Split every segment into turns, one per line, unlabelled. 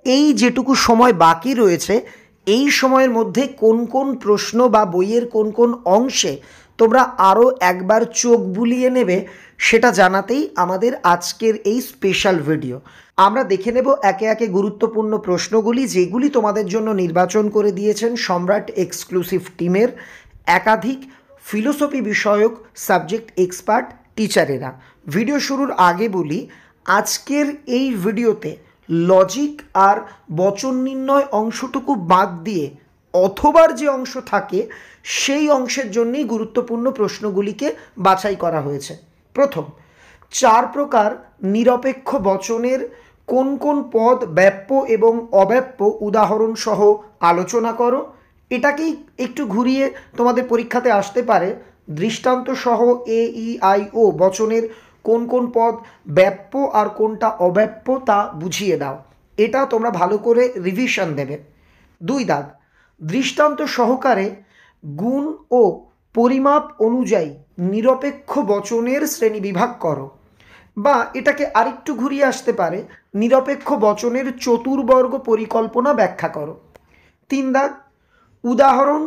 এই যেটুকু সময় বাকি রয়েছে এই সময়ের মধ্যে কোন কোন প্রশ্ন বা বইয়ের কোন কোন অংশে তোমরা আরও একবার চোখ বুলিয়ে নেবে সেটা জানাতেই আমাদের আজকের এই স্পেশাল ভিডিও। আমরা দেখে নেব একে একে গুরুত্বপূর্ণ প্রশ্নগুলি যেগুলি তোমাদের জন্য নির্বাচন করে দিয়েছেন সম্রাট এক্সক্লুসিভ টিমের একাধিক ফিলোসফি বিষয়ক সাবজেক্ট এক্সপার্ট টিচারেরা। ভিডিও শুরুর আগে বলি, আজকের এই ভিডিওতে লজিক আর বচন নির্ণয় অংশটুকু বাদ দিয়ে অথবার যে অংশ থাকে সেই অংশের জন্যই গুরুত্বপূর্ণ প্রশ্নগুলিকে বাছাই করা হয়েছে। প্রথম, 4 প্রকার নিরপেক্ষ বচনের কোন কোন পদ ব্যাপ্য এবং অব্যাপ্য উদাহরণ সহ আলোচনা করো। এটাকেই একটু ঘুরিয়ে তোমাদের পরীক্ষাতে আসতে পারে, দৃষ্টান্ত সহ AEIO বচনের কোন কোন পদ ব্যাপ্য আর কোনটা অব্যাপ্য তা বুঝিয়ে দাও। এটা তোমরা ভালো করে রিভিশন দেবে। 2 দাগ, দৃষ্টান্ত সহকারে গুণ ও পরিমাপ অনুযায়ী নিরপেক্ষ বচনের শ্রেণী বিভাগ করো, বা এটাকে আরেকটু ঘুরিয়ে আসতে পারে, নিরপেক্ষ বচনের চতুর্বর্গ পরিকল্পনা ব্যাখ্যা করো। 3 দাগ, উদাহরণ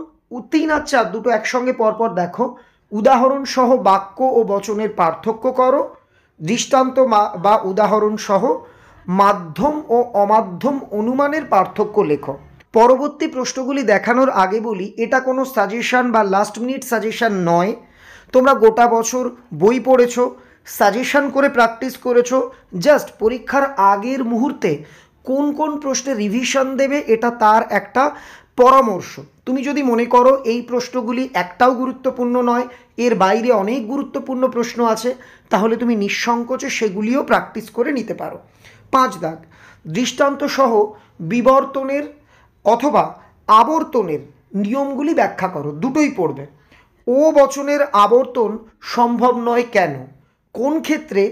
3 আর 4 দুটো একসঙ্গে পরপর দেখো। উদাহরণ সহ বাক্য ও বচনের পার্থক্য করো। দৃষ্টান্ত বা উদাহরণ সহ মাধ্যম ও অমাধ্যম অনুমানের পার্থক্য লেখো। পরবর্তী প্রশ্নগুলি দেখানোর আগে বলি, এটা কোনো সাজেশন বা লাস্ট মিনিট সাজেশন নয়। তোমরা গোটা বছর বই পড়েছো, সাজেশন করে প্র্যাকটিস করেছো, জাস্ট পরীক্ষার আগের মুহূর্তে কোন কোন প্রশ্নে রিভিশন দেবে এটা তার একটা পরামর্শ। তুমি যদি মনে করো এই প্রশ্নগুলি একটাও গুরুত্বপূর্ণ নয়, এর বাইরে অনেক গুরুত্বপূর্ণ প্রশ্ন আছে, তাহলে তুমি নিঃসংকোচে সেগুলিও প্র্যাকটিস করে নিতে পারো। 5 দাগ, দৃষ্টান্ত সহ বিবর্তনের অথবা আবর্তনের নিয়মগুলি ব্যাখ্যা করো। দুটোই পড়বে। ও বচনের আবর্তন সম্ভব নয় কেন? কোন ক্ষেত্রে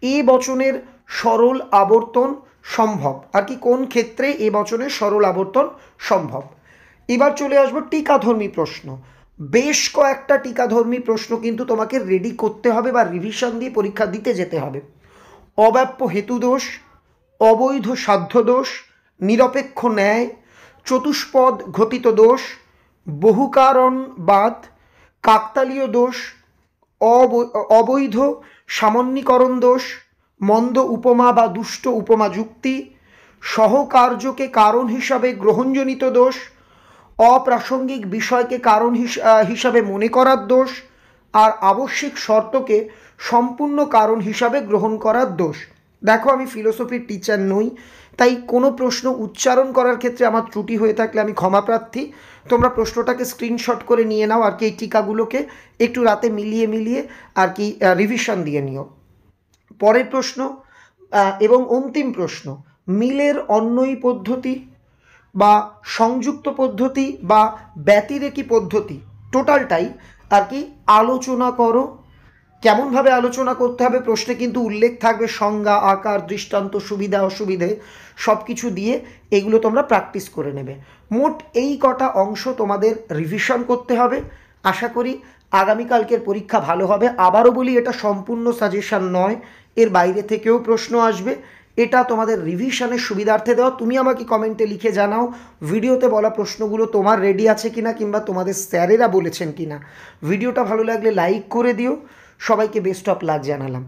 এ বচনের সরল আবর্তন সম্ভব, আর কি কোন ক্ষেত্রে এ বচনের সরল আবর্তন সম্ভব। এবার চলে আসবো টিকাধর্মী প্রশ্ন। বেশ কয়েকটা টিকাধর্মী প্রশ্ন কিন্তু তোমাকে রেডি করতে হবে বা রিভিশন দিয়ে পরীক্ষা দিতে যেতে হবে। অব্যাপ্য হেতু দোষ, অবৈধ সাধ্য দোষ, নিরপেক্ষ ন্যায়, চতুষ্পদ ঘটিত দোষ, বহুকারণবাদ, কাকতালীয় দোষ, অবৈধ সামান্যীকরণ দোষ, মন্দ উপমা বা দুষ্ট উপমা যুক্তি, সহকার্যকে কারণ হিসাবে গ্রহণজনিত দোষ, অপ্রাসঙ্গিক বিষয়কে কারণ হিসাবে মনে করার দোষ, আর আবশ্যিক শর্তকে সম্পূর্ণ কারণ হিসাবে গ্রহণ করার দোষ। দেখো, আমি ফিলোসফির টিচার নই, তাই কোনো প্রশ্ন উচ্চারণ করার ক্ষেত্রে আমার ত্রুটি হয়ে থাকলে আমি ক্ষমাপ্রার্থী। তোমরা প্রশ্নটাকে স্ক্রিনশট করে নিয়ে নাও, আর কি এই টিকাগুলোকে একটু রাতে মিলিয়ে আর কি রিভিশন দিয়ে নিও। পরের প্রশ্ন এবং অন্তিম প্রশ্ন, মিলের অন্যয়ী পদ্ধতি বা সংযুক্ত পদ্ধতি বা ব্যতিরেকী পদ্ধতি টোটালটাই আর কি আলোচনা করো। কেমনভাবে আলোচনা করতে হবে প্রশ্নে কিন্তু উল্লেখ থাকবে, সংজ্ঞা, আকার, দৃষ্টান্ত, সুবিধা অসুবিধে সব কিছু দিয়ে এগুলো তোমরা প্র্যাকটিস করে নেবে। মোট এই কটা অংশ তোমাদের রিভিশন করতে হবে। আশা করি আগামীকালকের পরীক্ষা ভালো হবে। আবারও বলি, এটা সম্পূর্ণ সাজেশন নয়, এর বাইরে থেকেও প্রশ্ন আসবে। এটা তোমাদের রিভিশনের সুবিধার্থে দেওয়া। তুমি আমাকে কমেন্টে লিখে জানাও ভিডিওতে বলা প্রশ্নগুলো তোমার রেডি আছে কিনা, কিংবা তোমাদের স্যারেরা বলেছেন কিনা। ভিডিওটা ভালো লাগলে লাইক করে দিও। সবাইকে বেস্ট অফ লাক জানালাম।